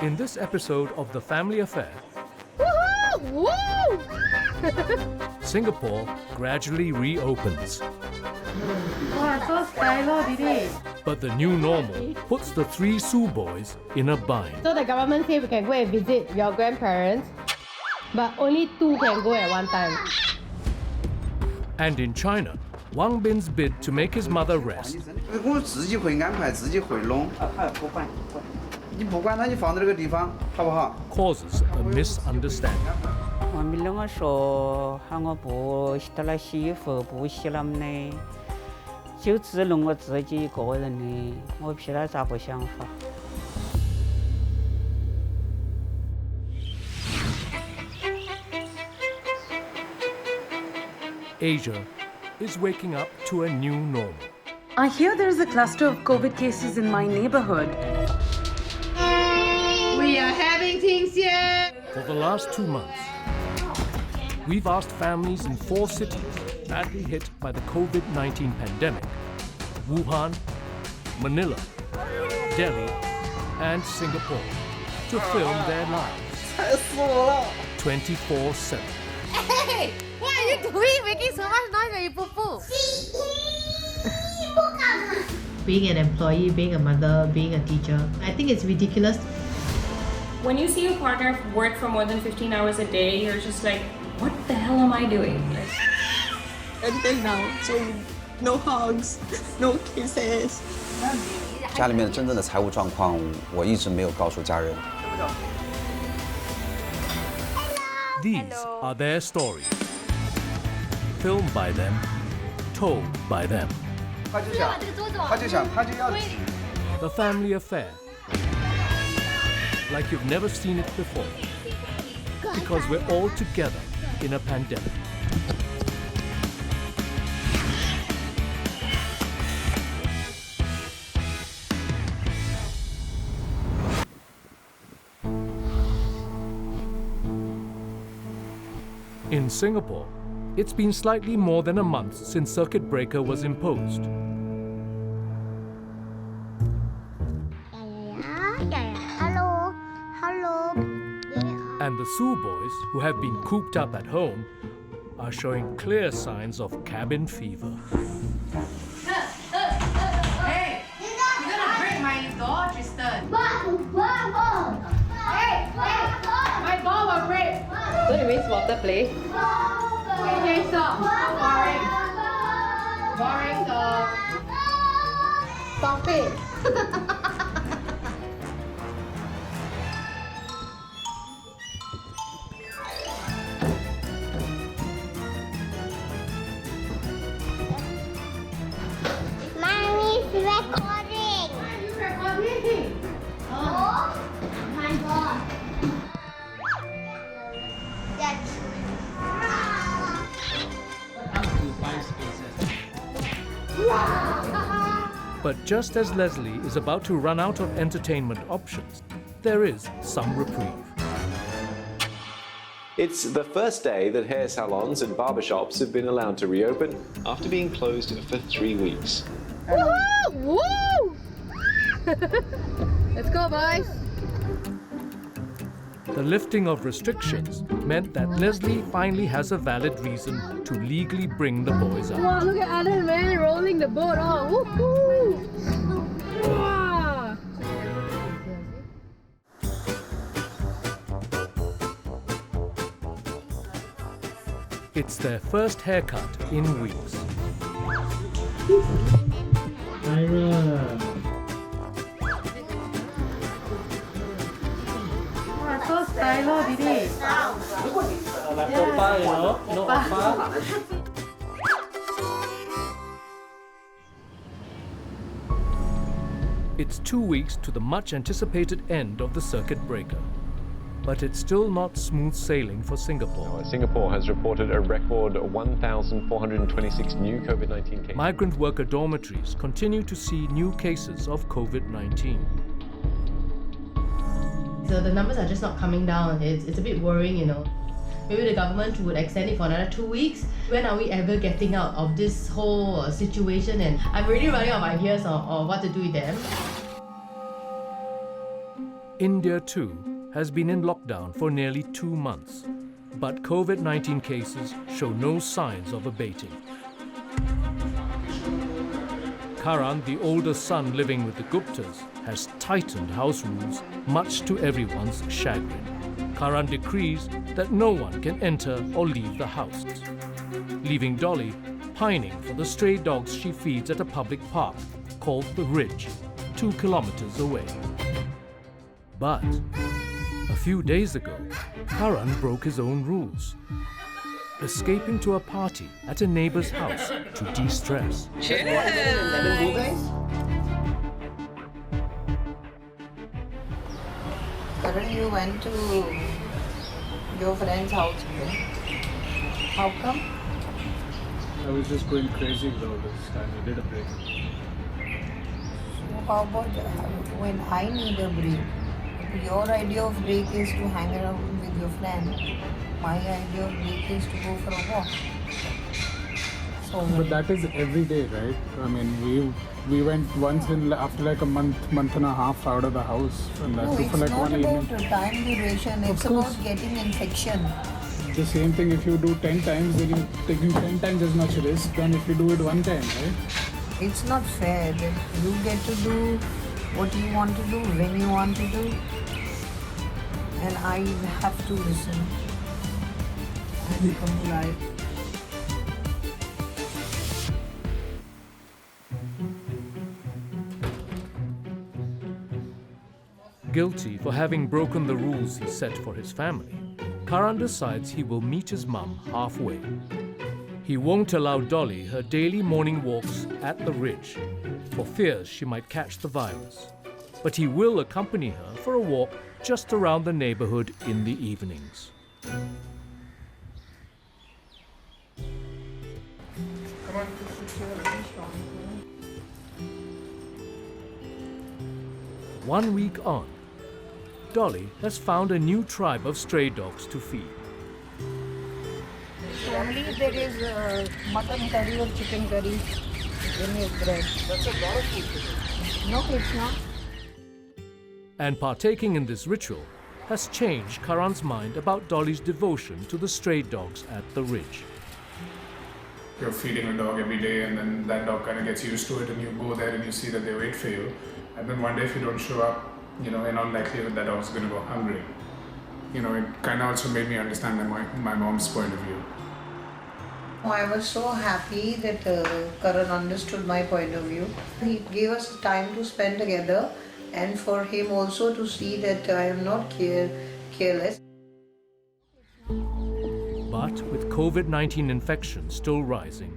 In this episode of The Family Affair, Woohoo! Woo! Singapore gradually reopens. Wow, so stylo, Didi. But the new normal puts the three Su boys in a bind. So the government say we can go and visit your grandparents, but only 2 can go at one time. And in China, Wang Bin's bid to make his mother rest causes a misunderstanding. 我们两个说喊我不当了媳妇不洗了呢，就只弄我自己一个人的，我皮他咋不想法？ Asia is waking up to a new normal. I hear there's a cluster of COVID cases in my neighborhood. We are having things here. For the last 2 months, we've asked families in 4 cities badly hit by the COVID-19 pandemic: Wuhan, Manila, Delhi, and Singapore, to film their lives 24/7. Hey, what are you doing making so much noise when you poo-poo? Being an employee, being a mother, being a teacher, I think it's ridiculous. When you see your partner work for more than 15 hours a day, you're just like, what the hell am I doing? Until now, so no hugs, no kisses. 家里面真正的财务状况，我一直没有告诉家人。 These are their stories, filmed by them, told by them. The Family Affair, like you've never seen it before, because we're all together in a pandemic. In Singapore, it's been slightly more than a month since circuit breaker was imposed. And the Su boys, who have been cooped up at home, are showing clear signs of cabin fever. Hey, you're gonna break my door, Tristan. Hey, my ball will break. So it means water play? Okay, stop. Boring. Boring dog. Stop it. Mommy's recording. Who's recording? Oh my god. But just as Leslie is about to run out of entertainment options, there is some reprieve. It's the first day that hair salons and barbershops have been allowed to reopen after being closed for 3 weeks. Woohoo! Woo! Let's go, boys. The lifting of restrictions meant that Leslie finally has a valid reason to legally bring the boys out. Wow, look at Alan, man, rolling the boat. Oh, woohoo! Wow. It's their first haircut in weeks. Wow, so stylo, Didi. It's 2 weeks to the much anticipated end of the circuit breaker. But it's still not smooth sailing for Singapore. Singapore has reported a record 1,426 new COVID-19 cases. Migrant worker dormitories continue to see new cases of COVID-19. So the numbers are just not coming down. It's a bit worrying, you know. Maybe the government would extend it for another 2 weeks. When are we ever getting out of this whole situation? And I'm really running out of ideas on what to do with them. India, too, has been in lockdown for nearly 2 months, but COVID-19 cases show no signs of abating. Karan, the older son living with the Guptas, has tightened house rules, much to everyone's chagrin. Karan decrees that no one can enter or leave the house, leaving Dolly pining for the stray dogs she feeds at a public park called The Ridge, 2 kilometers away. But a few days ago, Karan broke his own rules, escaping to a party at a neighbor's house to de-stress. Karan, you went to your friend's house again. How come? I was just going crazy with all this. I needed a break. So how about when I need a break? Your idea of break is to hang around with your friend. My idea of break is to go for a walk. So But that is every day, right? I mean, we went once in after like a month and a half out of the house, and that no, too it's for like not one about evening. time duration. It's about getting infection. The same thing. If you do 10 times, then you're taking 10 times as much risk than if you do it one time, right? It's not fair that you get to do what you want to do when you want to do, and I have to listen and comply. Guilty for having broken the rules he set for his family, Karan decides he will meet his mum halfway. He won't allow Dolly her daily morning walks at the Ridge for fears she might catch the virus. But he will accompany her for a walk just around the neighborhood in the evenings. One week on, Dolly has found a new tribe of stray dogs to feed. Only there is mutton curry or chicken curry in his bread. That's a lot of food. No, it's not. And partaking in this ritual has changed Karan's mind about Dolly's devotion to the stray dogs at the Ridge. You're feeding a dog every day, and then that dog kind of gets used to it, and you go there and you see that they wait for you. And then one day if you don't show up, in all likelihood that dog's going to go hungry. It kind of also made me understand my mom's point of view. I was so happy that Karan understood my point of view. He gave us time to spend together, and for him also to see that I am not careless. But with COVID-19 infection still rising,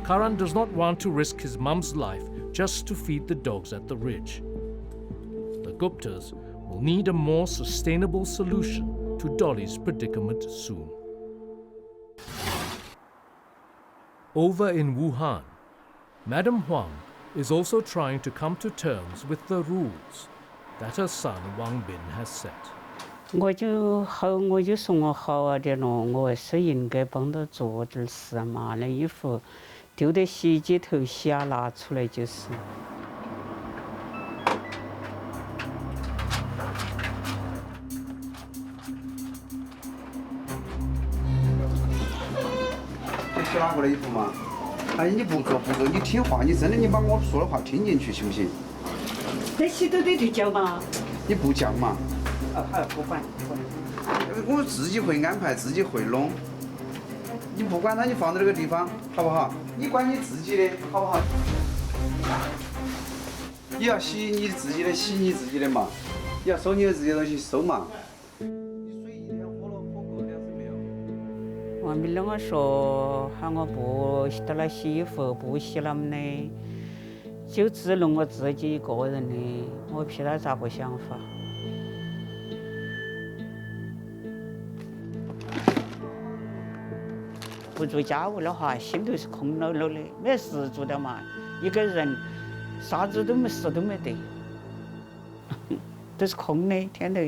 Karan does not want to risk his mum's life just to feed the dogs at the Ridge. The Guptas will need a more sustainable solution to Dolly's predicament soon. Over in Wuhan, Madam Huang is also trying to come to terms with the rules that her son Wang Bin has set. 我就说我好啊的咯，我是应该帮他做点事嘛。那衣服丢在洗衣机头洗啊，拿出来就是。你洗哪个的衣服嘛？哎，你不做，你听话，你真的你把我说的话听进去行不行？那洗头的就讲嘛。你不讲嘛？ 还不管。我自己会安排，自己会弄。你不管它，你放在这个地方，好不好？你管你自己的，好不好？你要洗你自己的，洗你自己的嘛。你要收你的自己的东西，收嘛。你水一天喝了喝够2次没有？王斌跟我说，喊我不到那洗衣服，不洗了么的，就只弄我自己一个人的，我不晓得咋个想法。 不做家务的话，心头是空落落的，没事做的嘛。一个人啥子都没事都没得，都是空的，天头。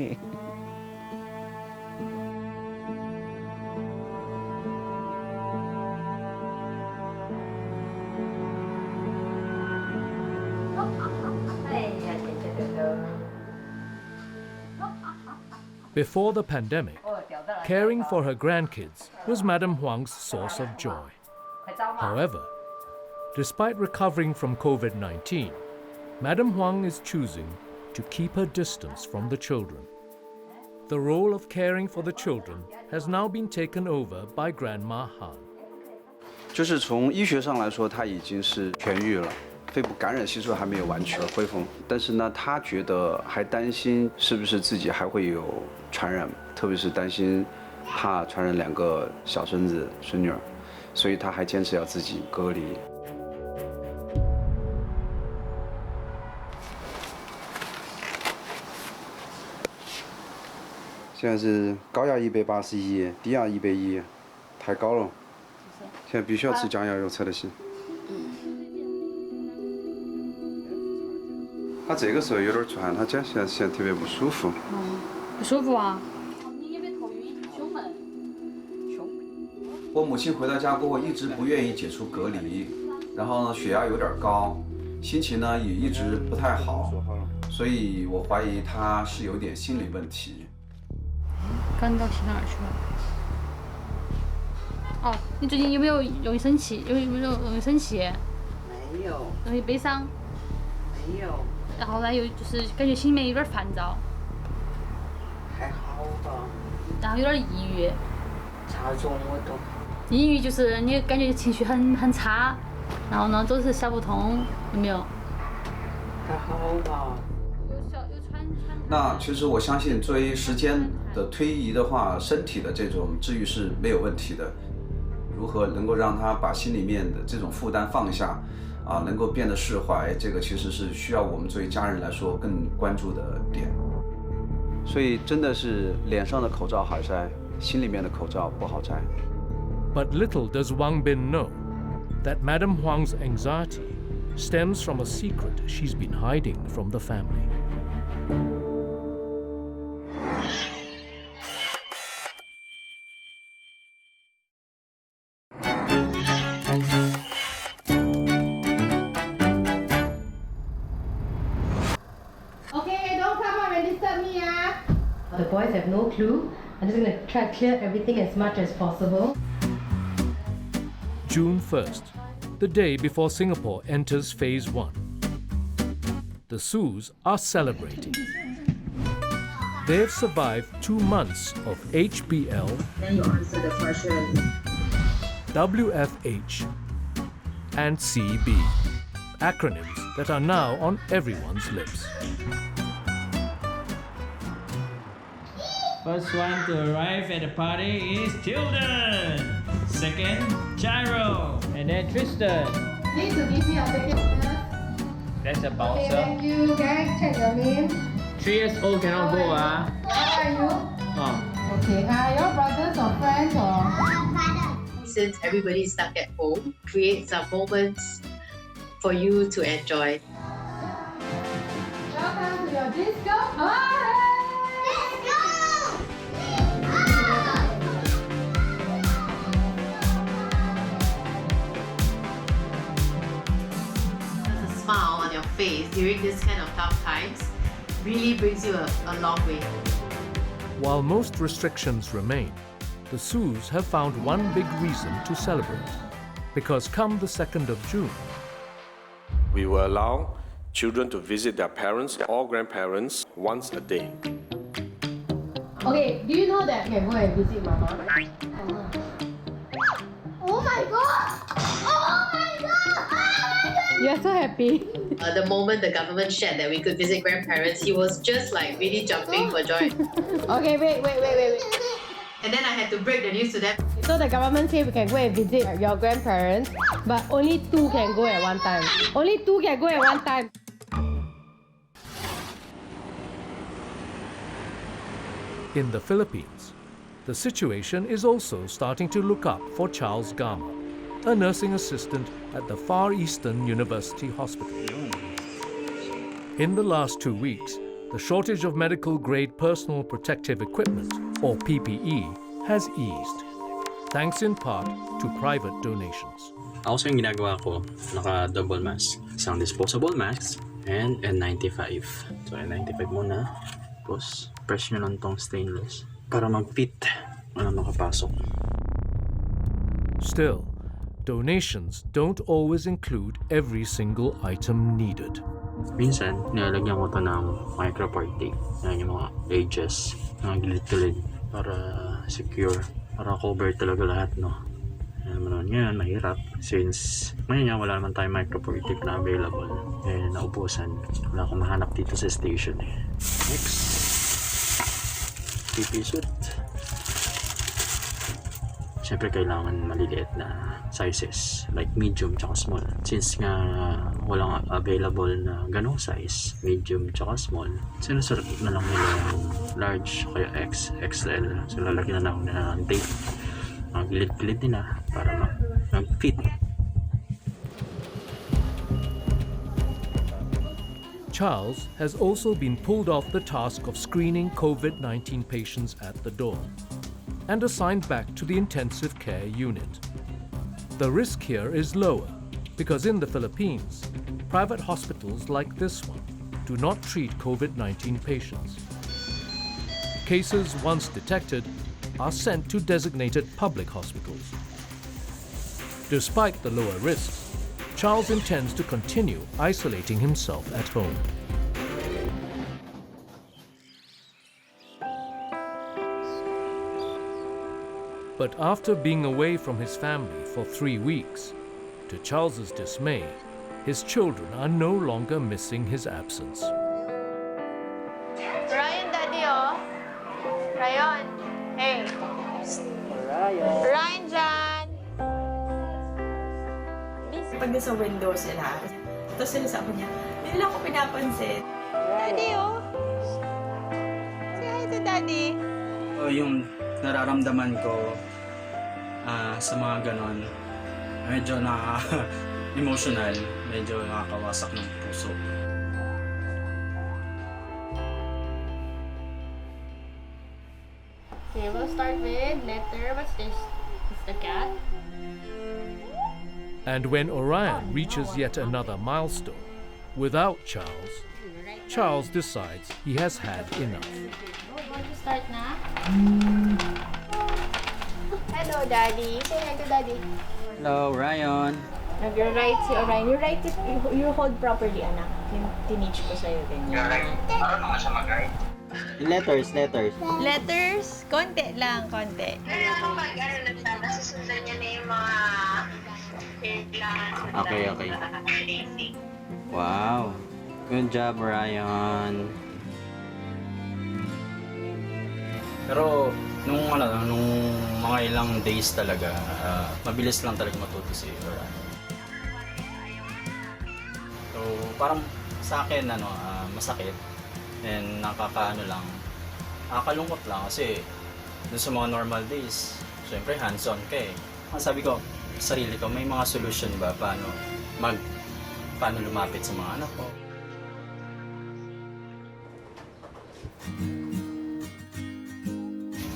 Before the pandemic, caring for her grandkids was Madame Huang's source of joy. However, despite recovering from COVID-19, Madame Huang is choosing to keep her distance from the children. The role of caring for the children has now been taken over by Grandma Han. 就是从医学上来说，他已经是痊愈了，肺部感染系数还没有完全恢复，但是呢，他觉得还担心是不是自己还会有传染，特别是担心怕传染2个小孙子孙女儿，所以他还坚持要自己隔离。现在是高压181，低压110，太高了。 现在必须要吃降压药才得行。他这个时候有点喘，他讲现在特别不舒服。不舒服啊？我母亲回到家过后一直不愿意解除隔离，然后呢血压有点高，心情呢也一直不太好，所以我怀疑她是有点心理问题。刚到去哪儿去了？ 哦，你最近有没有容易生气？有没有容易生气？没有。容易悲伤？没有。然后呢，又就是感觉心里面有点烦躁。还好吧。然后有点抑郁。差种我懂。抑郁就是你感觉情绪很差，然后呢总是想不通，有没有？还好吧。那其实我相信，作为时间的推移的话，身体的这种治愈是没有问题的。 如何能够让他把心里面的这种负担放下，能够变得释怀，这个其实是需要我们作为家人来说更关注的点。所以真的是脸上的口罩好摘，心里面的口罩不好摘。But little does Wang Bin know that Madame Huang's anxiety stems from a secret she's been hiding from the family. The boys have no clue. I'm just going to try to clear everything as much as possible. June 1st, the day before Singapore enters Phase 1. The Sus are celebrating. They've survived 2 months of HBL, Then you answer the question. WFH, and CB, acronyms that are now on everyone's lips. First one to arrive at the party is Tilden. Second, Gyro. And then Tristan. Need to give me a ticket. That's a Okay, bouncer. thank you. Can I check your name? 3 years old cannot go, ah. How are you? Oh. Okay, are your brothers or friends or? Since everybody's stuck at home, create some moments for you to enjoy. Welcome to your disco party! Smile on your face during this kind of tough times really brings you a long way. While most restrictions remain, the Sus have found one big reason to celebrate. Because come the 2nd of June, we will allow children to visit their parents or grandparents once a day. Okay, do you know that you can go and visit Mama? Oh my god! Oh my god! You're so happy. The moment the government shared that we could visit grandparents, he was just like really jumping for joy. Okay, wait. And then I had to break the news to them. So the government said we can go and visit your grandparents, but only 2 can go at one time. Only 2 can go at one time. in the Philippines, the situation is also starting to look up for Charles Gama, a nursing assistant at the Far Eastern University Hospital. In the last 2 weeks, the shortage of medical-grade personal protective equipment, or PPE, has eased, thanks in part to private donations. Also yung ginagawa ko, naka-double mask. Isang disposable mask and N95. So N95 muna, tapos press nyo lang tong stainless para mag-fit makapasok. Still, donations don't always include every single item needed. Minsan, nilalagyan ko to ng microport tape. Yan yung mga edges, mga gilid-gilid para secure, para cover talaga lahat, no? Yan, mahirap. Since ngayon wala naman tayong microport tape na available. Naubusan. Wala akong mahanap dito sa station. Next, PP suit. Siyempre kailangan maliliit na sizes like medium tsaka small. Since nga walang available na ganong size, medium tsaka small, sinusulat na lang nila yung large kaya XL. So lalagyan na lang nila ng tape. Ang gilid-gilid nila para mag-fit. Charles has also been pulled off the task of screening COVID-19 patients at the door and assigned back to the intensive care unit. The risk here is lower because in the Philippines, private hospitals like this one do not treat COVID-19 patients. Cases once detected are sent to designated public hospitals. Despite the lower risks, Charles intends to continue isolating himself at home. But after being away from his family for 3 weeks, to Charles's dismay, his children are no longer missing his absence. Ryan, Daddy, oh. Ryan. Hey. Ryan dyan. Pag nasa window sila, tapos sila sa niya, hindi nila ako pinapansin. Daddy, oh. Say hi to Daddy. Yung nararamdaman ko sa mga ganon, medyo emotional, medyo nakakawasak ng puso. Okay, we'll start with letter. What's this? It's the cat. And when Orion reaches yet another milestone, without Charles, Charles decides he has had enough. Want to start na? Hello, Daddy. Say hi to Daddy. Hello, Ryan. Nag-write si Orion. You write it, you hold properly, anak. Yung tinich ko sa'yo din. Paano naman siya mag-write? Letters. Letters? Konti lang, konti. Kapag nasusundan niya na yung mga Okay. Wow. Good job, Ryan. Pero nung mga ilang days talaga, mabilis lang talaga matuto si Ryan. So parang sa akin masakit and nakakalungkot lang kasi dun sa mga normal days, syempre hands-on ka eh. Sabi ko, sarili ko, may mga solution ba paano lumapit sa mga anak ko?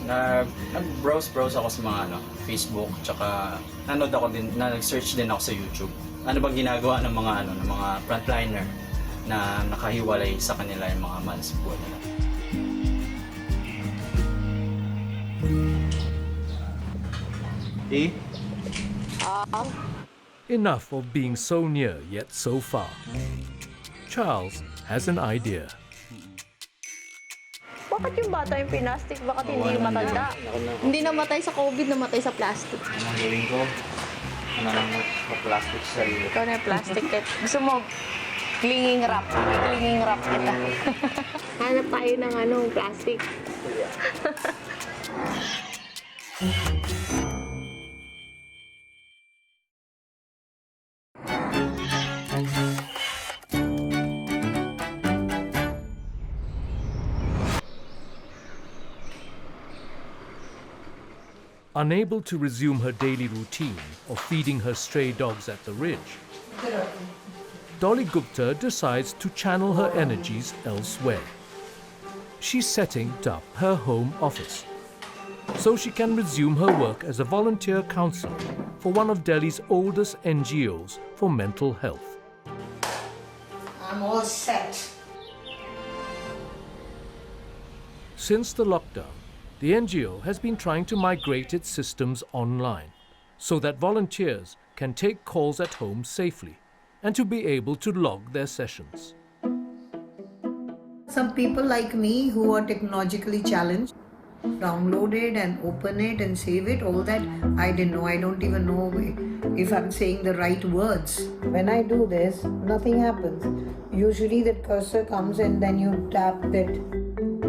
Nag-browse ako sa mga Facebook, tsaka nag-search din ako sa YouTube. Ano bang ginagawa ng mga frontliner na nakahiwalay sa kanila yung mga months buwan nila. Enough of being so near yet so far. Charles has an idea. Bakit yung bata yung plastic? Bakit hindi yung matanda? Hindi namatay sa COVID, namatay sa plastic. Ang gawin ko, plastic sa sarili. Ikaw na yung plastic. Gusto mo, clinging wrap. Clinging wrap kita. Hanap tayo ng plastic. Unable to resume her daily routine of feeding her stray dogs at the ridge, Dolly Gupta decides to channel her energies elsewhere. She's setting up her home office so she can resume her work as a volunteer counselor for one of Delhi's oldest NGOs for mental health. I'm all set. Since the lockdown, the NGO has been trying to migrate its systems online so that volunteers can take calls at home safely and to be able to log their sessions. Some people like me who are technologically challenged download it and open it and save it. All that I didn't know. I don't even know if I'm saying the right words. When I do this, nothing happens. Usually that cursor comes and then you tap that.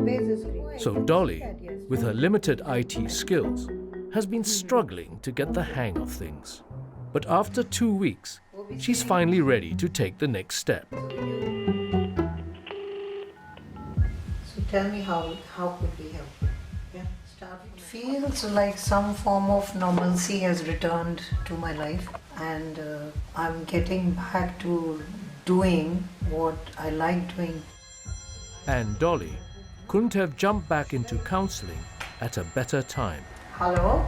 Where's the screen? So Dolly, with her limited IT skills, has been struggling to get the hang of things. But after 2 weeks, she's finally ready to take the next step. So tell me how could we help? Yeah, start. It feels like some form of normalcy has returned to my life, and I'm getting back to doing what I like doing. And Dolly couldn't have jumped back into counseling at a better time. Hello?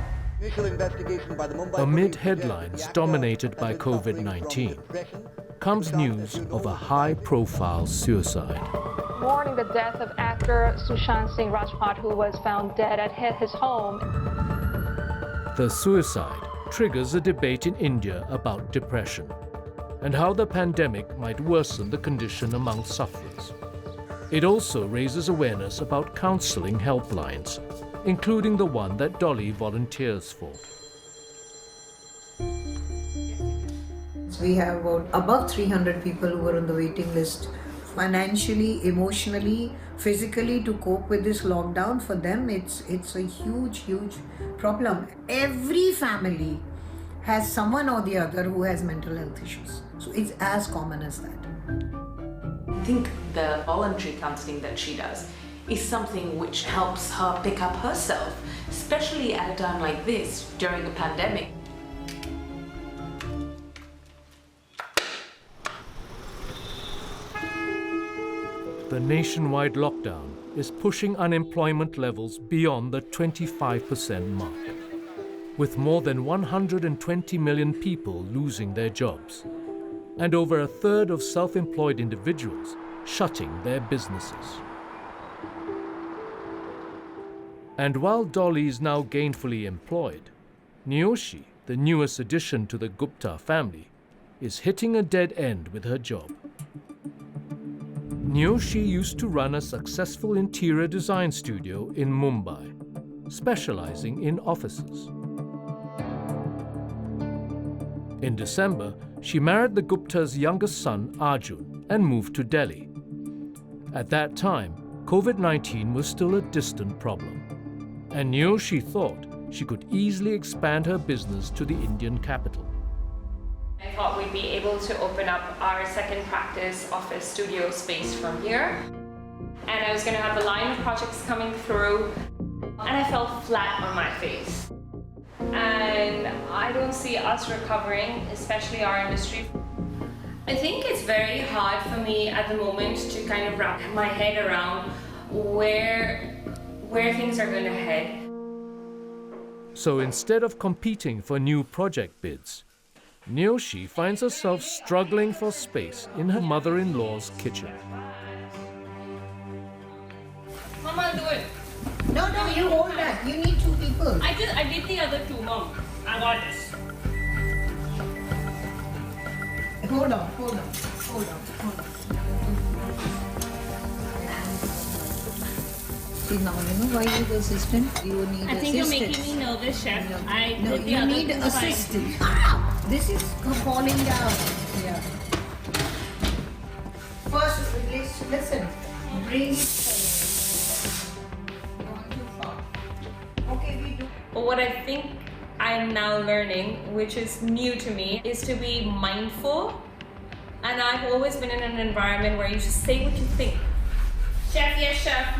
Amid headlines dominated by COVID-19 comes news of a high-profile suicide. Mourning the death of actor Sushant Singh Rajput, who was found dead at his home. The suicide triggers a debate in India about depression and how the pandemic might worsen the condition among sufferers. It also raises awareness about counseling helplines, including the one that Dolly volunteers for. We have above 300 people who are on the waiting list. Financially, emotionally, physically, to cope with this lockdown, for them it's a huge problem. Every family has someone or the other who has mental health issues. So it's as common as that. I think the voluntary counseling that she does is something which helps her pick up herself, especially at a time like this during a pandemic. The nationwide lockdown is pushing unemployment levels beyond the 25% mark, with more than 120 million people losing their jobs, and over a third of self-employed individuals shutting their businesses. And while Dolly is now gainfully employed, Niyoshi, the newest addition to the Gupta family, is hitting a dead end with her job. Niyoshi used to run a successful interior design studio in Mumbai, specializing in offices. In December, she married the Gupta's youngest son, Arjun, and moved to Delhi. At that time, COVID-19 was still a distant problem, and Niyoshi thought she could easily expand her business to the Indian capital. I thought we'd be able to open up our second practice office studio space from here. And I was going to have a line of projects coming through, and I fell flat on my face. And I don't see us recovering, especially our industry. I think it's very hard for me at the moment to kind of wrap my head around where things are going to head. So instead of competing for new project bids, Niyoshi finds herself struggling for space in her mother-in-law's kitchen. Mama, do it. No, you hold that. You need two people. I did the other two, Mom. I got this. Hold on. See, now you know why you're the assistant? You need I think assistant. you're making me nervous, Chef. No, you need assistant. This is falling down. Yeah. First, listen. Bring it forward. Going too far. Okay, we do. What I think I'm now learning, which is new to me, is to be mindful. And I've always been in an environment where you just say what you think. Chef, yes, chef.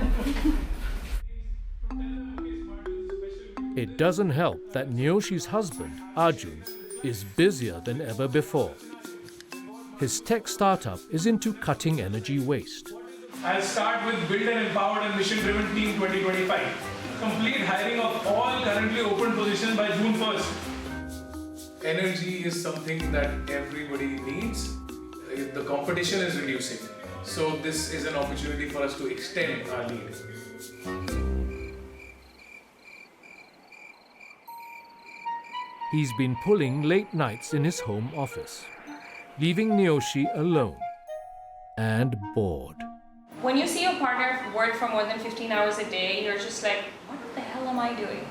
It doesn't help that Niyoshi's husband, Arjun, is busier than ever before. His tech startup is into cutting energy waste. I'll start with Build an Empowered and Mission-Driven Team 2025. Complete hiring of all currently open positions by June 1st. Energy is something that everybody needs. The competition is reducing. So this is an opportunity for us to extend our lead. he's been pulling late nights in his home office, leaving Niyoshi alone and bored. When you see your partner work for more than 15 hours a day, you're just like, what the hell am I doing?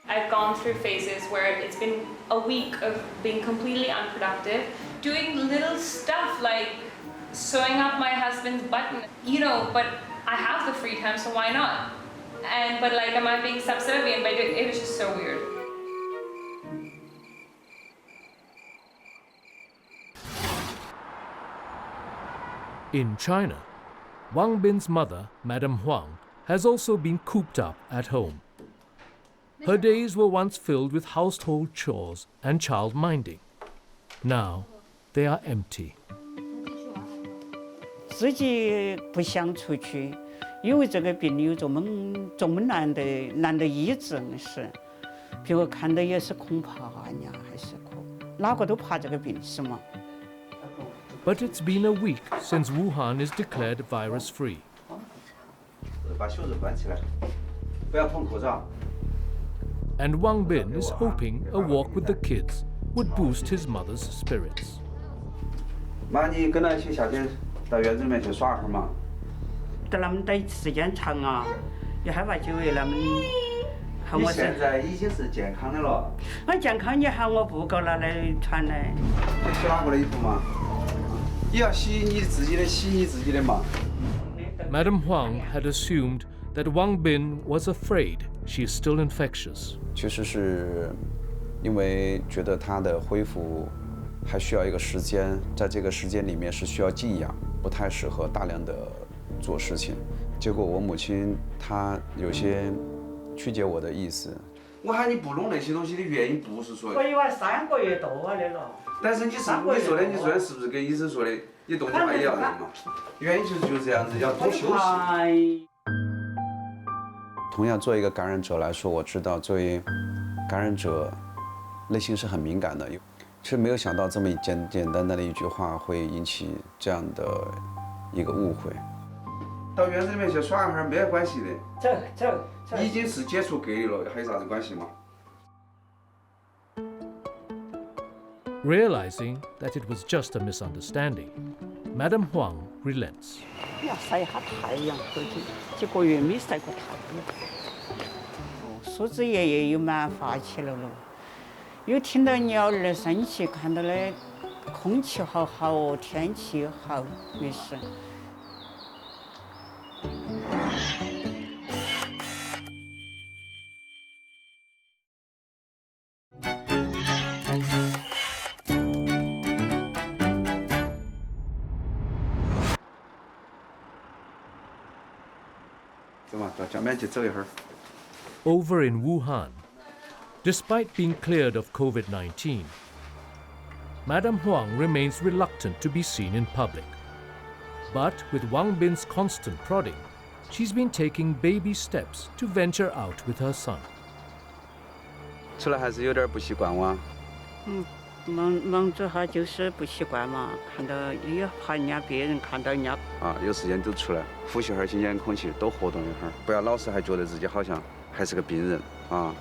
I've gone through phases where it's been a week of being completely unproductive, doing little stuff like sewing up my husband's button, but I have the free time, so why not? But am I being subservient? But it was just so weird. In China, Wang Bin's mother, Madame Huang, has also been cooped up at home. Her days were once filled with household chores and child minding. Now, they are empty. 自己不想出去，因为这个病有这么难的医治是，别个看到也是恐怕呀，还是哪个都怕这个病是吗？ But it's been a week since Wuhan is declared virus-free. 把袖子关起来，不要碰口罩。 And Wang Bin is hoping a walk with the kids would boost his mother's spirits. 妈，你跟他去夏天到园子里面去耍会儿嘛？在那么待时间长啊，也害怕就为那么。你现在已经是健康的了。我健康，你喊我不够拿来穿呢？你洗哪个的衣服嘛？你要洗你自己的，洗你自己的嘛。 Madame Huang had assumed that Wang Bin was afraid she is still infectious. 其实是因为觉得他的恢复还需要一个时间，在这个时间里面是需要静养，不太适合大量的做事情。结果我母亲她有些曲解我的意思。我喊你不弄那些东西的原因不是说。我以为3个月多的了。但是你说的是不是跟医生说的？你动作还一样的嘛？原因就是这样子，要多休息。同样，作为一个感染者来说，我知道作为感染者，内心是很敏感的。其实没有想到这么简单的一句话会引起这样的一个误会。到园子里面去耍一会儿没有关系的。走。已经是解除隔离了，还有啥子关系吗？ Realizing that it was just a misunderstanding, Madame Huang relents. 要晒下太阳，都几个月没晒过太阳。叔子爷爷又蛮发起了咯，又听到鸟儿的声气，看到的空气好好哦，天气好，没事。 Over in Wuhan, despite being cleared of COVID-19, Madame Huang remains reluctant to be seen in public. But with Wang Bin's constant prodding, she's been taking baby steps to venture out with her son. 出来还是有点不习惯哇。忙着哈就是不习惯嘛，看到也怕人家别人看到人家。有时间就出来呼吸会儿新鲜空气，多活动一会儿，不要老是还觉得自己好像还是个病人啊。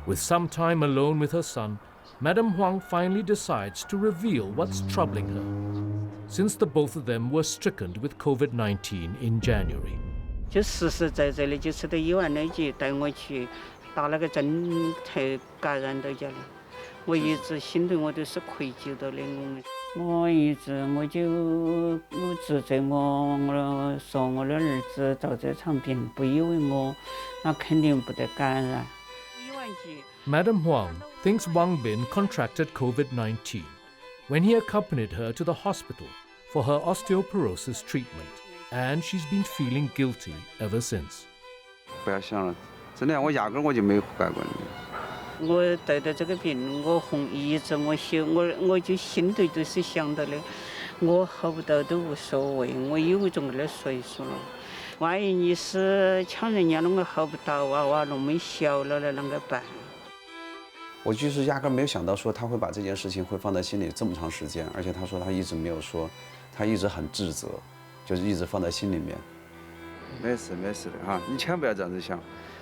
With some time alone with her son, Madame Huang finally decides to reveal what's troubling her, since the both of them were stricken with COVID-19 in January. 就实实在在的，就是得有完那就带我去打那个针才感染到家的。 我一直心里我都是愧疚的的，我就自责我说我的儿子得这场病，不以为我，那肯定不得感染。Madame Huang thinks Wang Bin contracted COVID-19 when he accompanied her to the hospital for her osteoporosis treatment, and she's been feeling guilty ever since. 不要想了，真的，我压根我就没有干过。 我得的这个病，一直我就心里都是想到的，我好不到都无所谓，我有这么的岁数了，万一你是抢人家那个好不到娃那么小了的啷个办？我就是压根没有想到说他会把这件事情会放在心里这么长时间，而且他说他一直没有说，他一直很自责，就是一直放在心里面。没事的哈，你千万不要这样子想。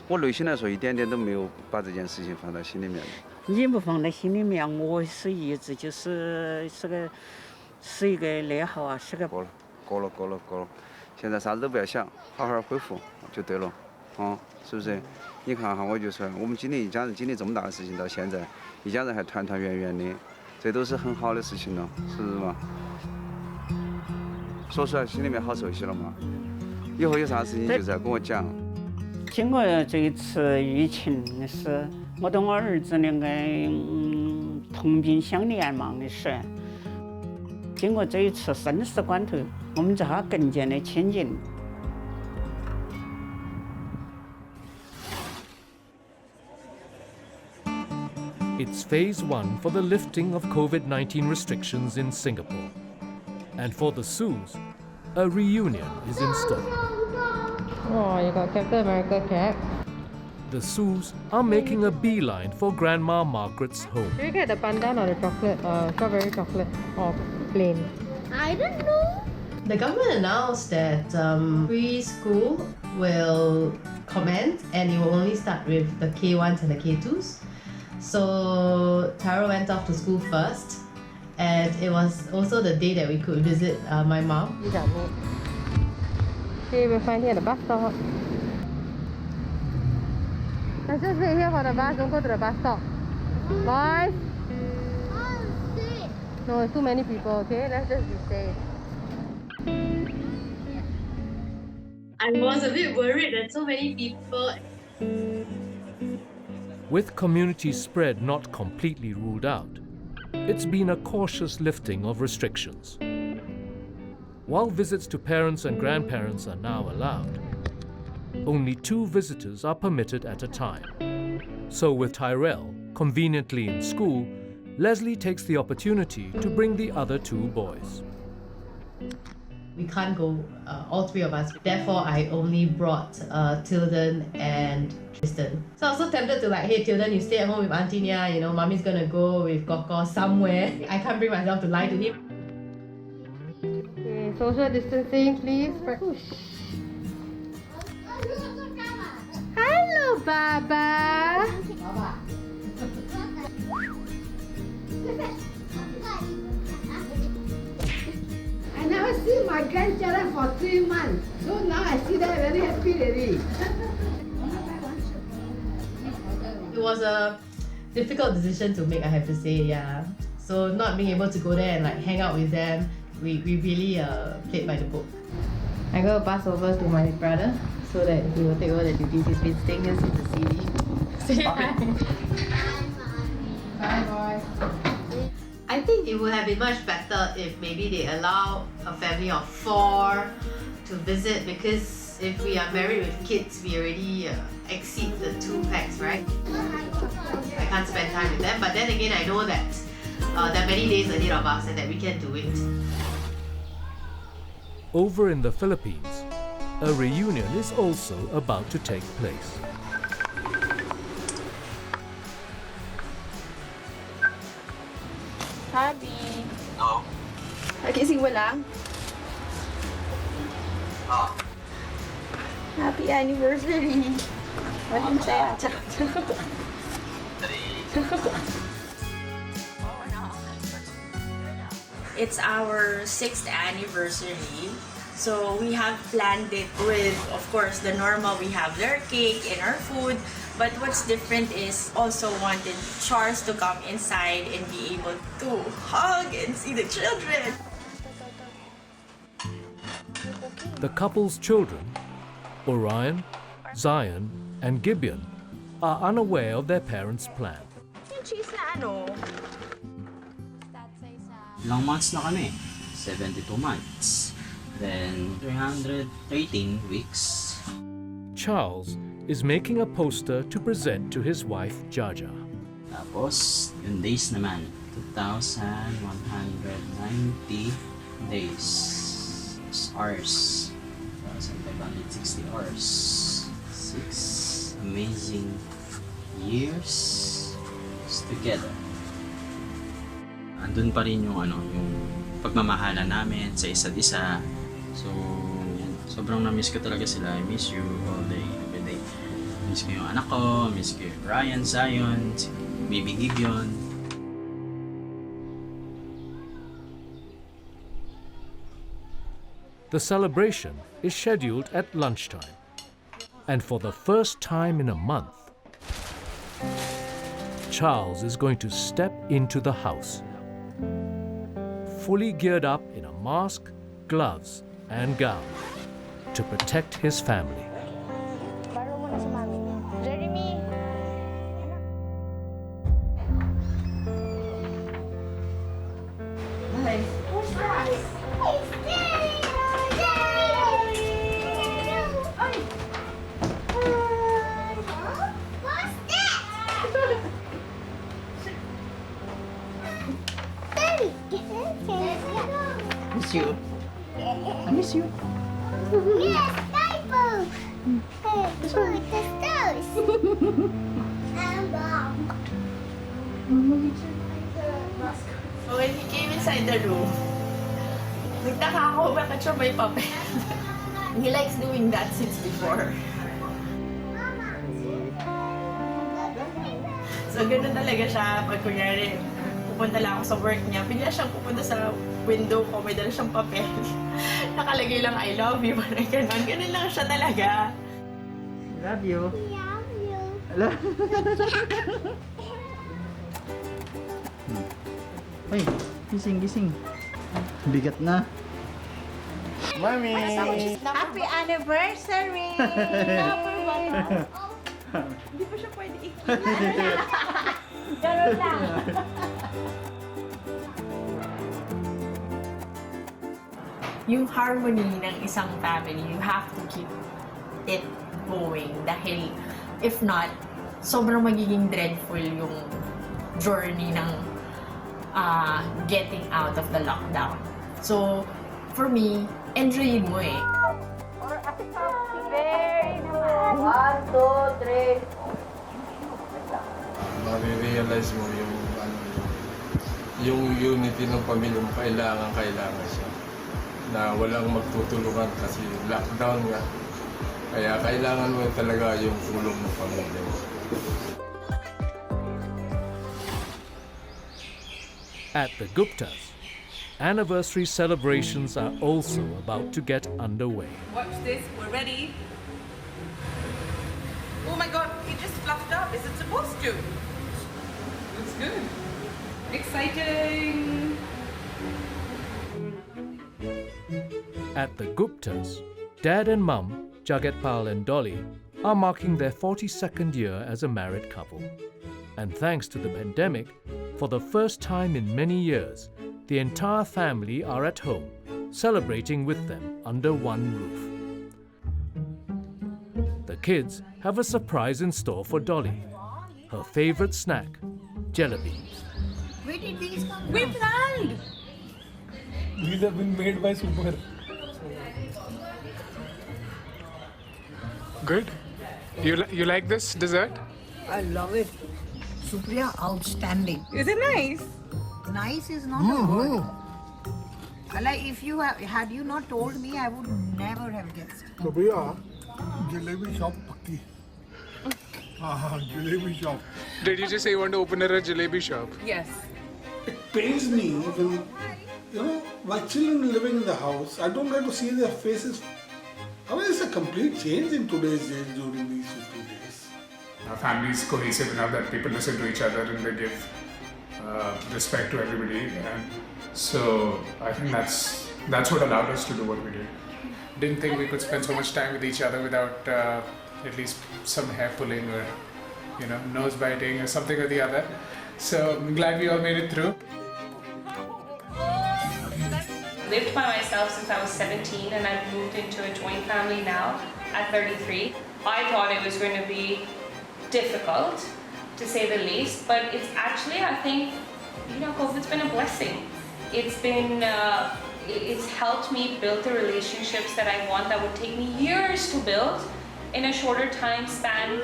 我内心来说，一点点都没有把这件事情放在心里面。你不放在心里面，我是一直就是一个内耗啊，是个。过了。现在啥子都不要想，好好恢复就对了，是不是？你看哈，我就说我们一家人经历这么大的事情，到现在一家人还团团圆圆的，这都是很好的事情了，是不是嘛？说出来心里面好受些了嘛。以后有啥事情就再跟我讲。经过这一次疫情的是，我跟我儿子两个同病相怜嘛的是。经过这一次生死关头，我们才更加的亲近。It's phase 1 for the lifting of COVID-19 restrictions in Singapore. And for the Sues, a reunion is in store. Oh, you got Captain America cap. The Sues are making a beeline for Grandma Margaret's home. Should we get the pandan or the chocolate, strawberry chocolate, or plain? I don't know. The government announced that preschool will commence and it will only start with the K1s and the K2s. So Taro went off to school first, and it was also the day that we could visit my mom. Okay, we'll find you at the bus stop. Let's just wait here for the bus, don't go to the bus stop. Boys? No, it's too many people, okay? Let's just be safe. I was a bit worried that so many people. With community spread not completely ruled out, it's been a cautious lifting of restrictions. While visits to parents and grandparents are now allowed, only 2 visitors are permitted at a time. So with Tyrell conveniently in school, Leslie takes the opportunity to bring the other 2 boys. We can't go, all 3 of us. Therefore, I only brought Tilden and Tristan. So I was so tempted to hey Tilden, you stay at home with Auntie Nia, mommy's gonna go with Koko somewhere. I can't bring myself to lie to him. Okay, social distancing, please. Hello, Baba. I never see my grandchildren for 3 months. So now I see them very happy already. It was a difficult decision to make, I have to say, yeah. So not being able to go there and hang out with them, we really played by the book. I'm going to pass over to my brother so that he will take over the duties. He's been staying here since the CD. Say hi. Bye, boy. I think it would have been much better if maybe they allow a family of 4 to visit, because if we are married with kids, we already exceed the 2 packs, right? I can't spend time with them, but then again, I know that there are many days ahead of us and that we can do it. Over in the Philippines, a reunion is also about to take place. Happy. No. Nagising mo lang? Happy anniversary. Maraming saya. It's our 6th anniversary. So we have planned it with, of course, the normal. We have their cake and our food. But what's different is also wanted Charles to come inside and be able to hug and see the children. The couple's children, Orion, Zion, and Gibeon, are unaware of their parents' plan. Yung cheese na ano? Ilang months na kami? 72 months. Then 318 weeks. Charles is making a poster to present to his wife, Jaja. Tapos, yung days naman, 2,190 days. Hours. 2,560 hours. 6 amazing years together. Andun pa rin yung yung pagmamahalan namin sa isa't isa. So, yan. Sobrang na-miss ko talaga sila. I miss you all day, every day. Miss ko yung anak ko, miss ko yung Ryan, Zion, si Baby Gideon. The celebration is scheduled at lunchtime. And for the first time in a month, Charles is going to step into the house, fully geared up in a mask, gloves, and gown to protect his family. Miss you. I miss you. Yes, diaper. Hey, put the stars. And bomb. So when he came inside the room, nagtaka ako bakit siya may papel. He likes doing that since before. So ganoon talaga siya pag kunyari pupunta lang ako sa work niya, bigla siyang pupunta sa window ko, may dala siyang papel. Nakalagay lang, I love you, parang gano'n. Gano'n lang siya talaga. Love you. Love you. Hello? Ay, gising. Bigat na. Mami! Happy anniversary! Hindi pa siya pwede Ganun lang. Yung harmony ng isang family, you have to keep it going. Dahil if not, sobrang magiging dreadful yung journey ng getting out of the lockdown. So, for me, enjoyin mo eh. Very nice. 1, 2, 3. Marirealize mo yung unity ng pamilya mo, kailangan siya. Na walang magtutulungan kasi lockdown nga. Kaya kailangan mo talaga yung tulong ng pamilya mo. At the Guptas, anniversary celebrations are also about to get underway. Watch this, we're ready. Oh my god, it just fluffed up. Is it supposed to? Looks good. Exciting. At the Guptas, Dad and Mum, Jagatpal and Dolly, are marking their 42nd year as a married couple. And thanks to the pandemic, for the first time in many years, the entire family are at home, celebrating with them under one roof. The kids have a surprise in store for Dolly, her favorite snack, jalebi. Where did these come from? We planned! These have been made by Super. Good. You like this dessert? I love it. Supriya, outstanding. Is it nice? Nice is not a word. Like if you had you not told me, I would never have guessed. Supriya, jalebi shop pakki. Jalebi shop. Did you just say you want to open a jalebi shop? Yes. It pains me when, my children living in the house, I don't get to see their faces. I mean, it's a complete change in today's age during these 50 days. Our family is cohesive enough that people listen to each other and they give respect to everybody. And so I think that's what allowed us to do what we did. Didn't think we could spend so much time with each other without at least some hair pulling or nose biting or something or the other. So I'm glad we all made it through. Lived by myself since I was 17 and I've moved into a joint family now at 33. I thought it was going to be difficult, to say the least, but it's actually, I think, COVID's been a blessing. It's helped me build the relationships that I want that would take me years to build in a shorter time span.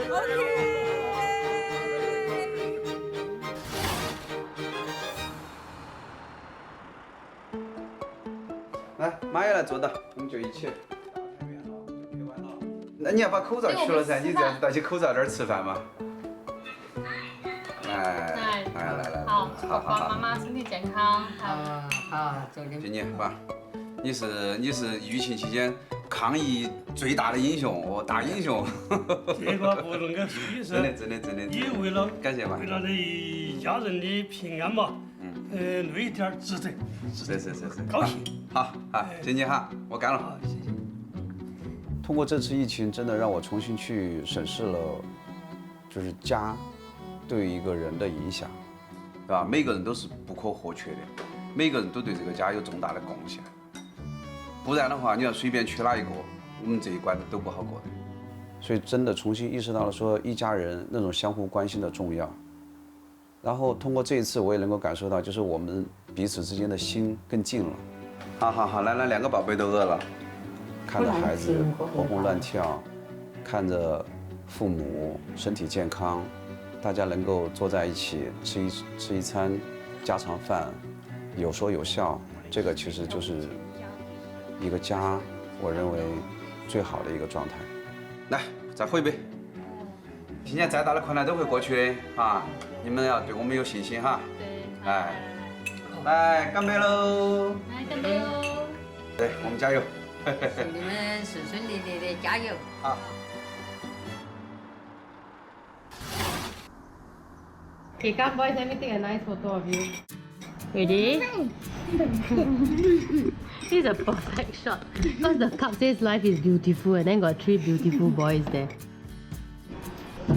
来，妈也来做的，我们就一起。那你要把口罩取了噻，你这样子戴起口罩这儿吃饭嘛。来，好，爸爸妈妈身体健康。好，祝你。今年爸，你是疫情期间抗疫最大的英雄哦，大英雄。这个不能够说，真的。也为了感谢吧，为了这一家人的平安嘛，累一点值得。是，高兴。好，今年好，我干了。谢谢。通过这次疫情，真的让我重新去审视了，就是家对一个人的影响，对吧？每个人都是不可或缺的，每个人都对这个家有重大的贡献。不然的话，你要随便娶哪一个，我们这一关都不好过的。所以真的重新意识到了说一家人那种相互关心的重要。然后通过这一次，我也能够感受到，就是我们彼此之间的心更近了。好，来，两个宝贝都饿了，看着孩子活蹦乱跳，看着父母身体健康，大家能够坐在一起吃一餐家常饭，有说有笑，这个其实就是一个家，我认为最好的一个状态。来，再喝一杯。今年再大的困难都会过去的啊！你们要对我们有信心哈。对。来，干杯喽！来，干杯喽！对，我们加油！祝你们顺顺利利的，加油！好。Okay, come boys, let me take a nice photo of you. Ready? This is a perfect shot. Because the cup says life is beautiful and then got 3 beautiful boys there.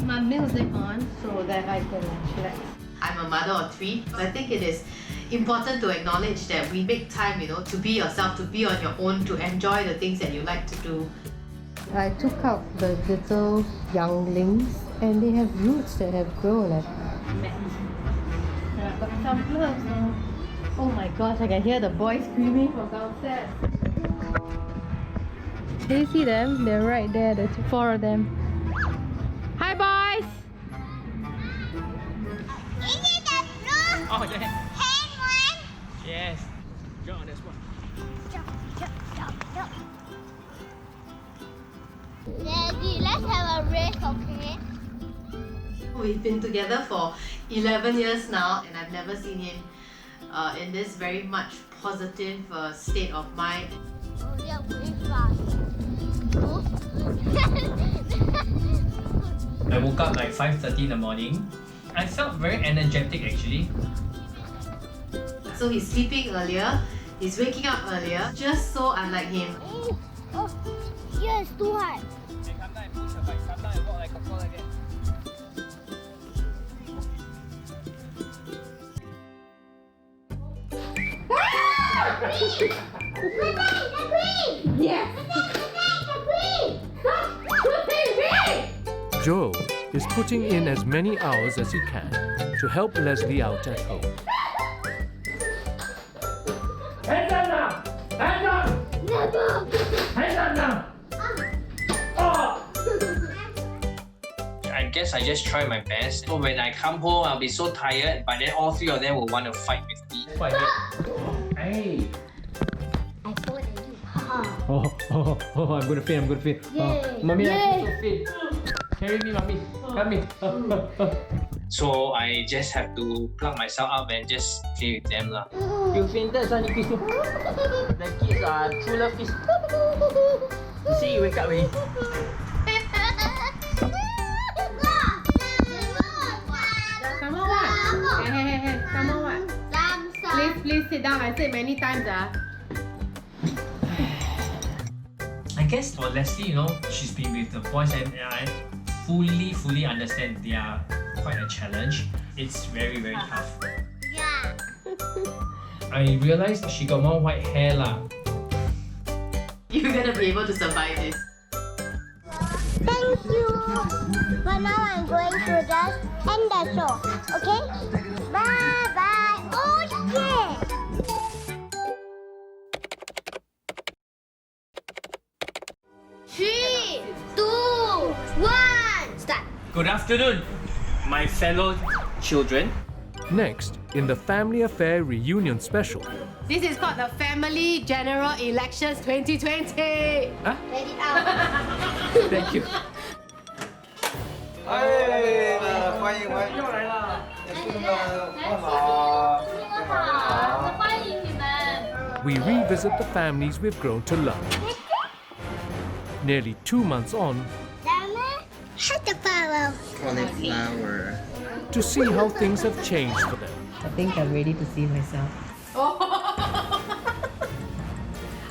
My music on so that I can relax. I'm a mother of 3, so I think it is important to acknowledge that we make time, to be yourself, to be on your own, to enjoy the things that you like to do. I took out the little younglings and they have roots that have grown. I've got some gloves now. Oh my gosh, I can hear the boys screaming from downstairs. Can you see them? They're right there, the 4 of them. Hi boys! Is it the blue? Oh, yeah. Hand one? Yes. Jump on this one. Jump. Daddy, let's have a race, okay? We've been together for 11 years now and I've never seen him in this very much positive state of mind. Oh, yeah, very fast. I woke up like 5:30 in the morning. I felt very energetic actually. So he's sleeping earlier, he's waking up earlier, just so unlike him. Oh, yeah, it's too hard. Hey, come down and push your bike. Come down and walk like a fall again. Yes! Joe is putting in as many hours as he can to help Leslie out at home. Hands up now! Hands up! Never! Hands up now! Oh! I guess I just try my best. So when I come home, I'll be so tired, but then all 3 of them will want to fight with me. Hey! I told you. I'm gonna faint. Yay. Mommy, Yay. I feel so faint. Carry me, mommy. Help me. So I just have to plug myself up and just play with them lah. You fainted, son. The kids are true love kids. You see, you wake up already. Come on, what? Hey, come on, what? Please sit down. I said many times, I guess for Leslie, she's been with the boys and I fully understand they are quite a challenge. It's very, very tough. Yeah. I realized she got more white hair lah. You're gonna be able to survive this. Thank you. But now I'm going to just end the show. Okay? Bye bye. Oh yeah. 3, 2, 1, start. Good afternoon, my fellow children. Next, in the Family Affair Reunion Special, This is called the Family General Elections 2020. Huh? Let it out. Thank you. 欢迎欢迎，又来了，欢迎你们。 We revisit the families we've grown to love. Nearly 2 months on, Cauliflower. to see how things have changed for them. I think I'm ready to see myself.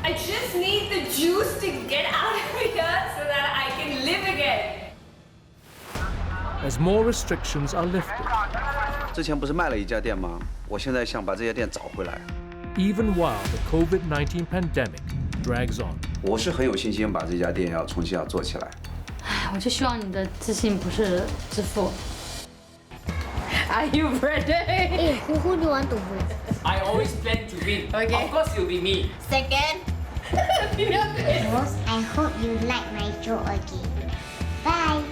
I just need the juice to get out of here so that I can live again. As more restrictions are lifted, 之前不是卖了一家店吗？我现在想把这家店找回来。 even while the COVID-19 pandemic drags on. 我是很有信心把这家店要重新要做起来。我就希望你的自信不是自负。 Are you ready? Hey, who do you want to win? I always plan to win. Okay. Of course, it'll be me. Second. Rose, I hope you like my show again. Bye.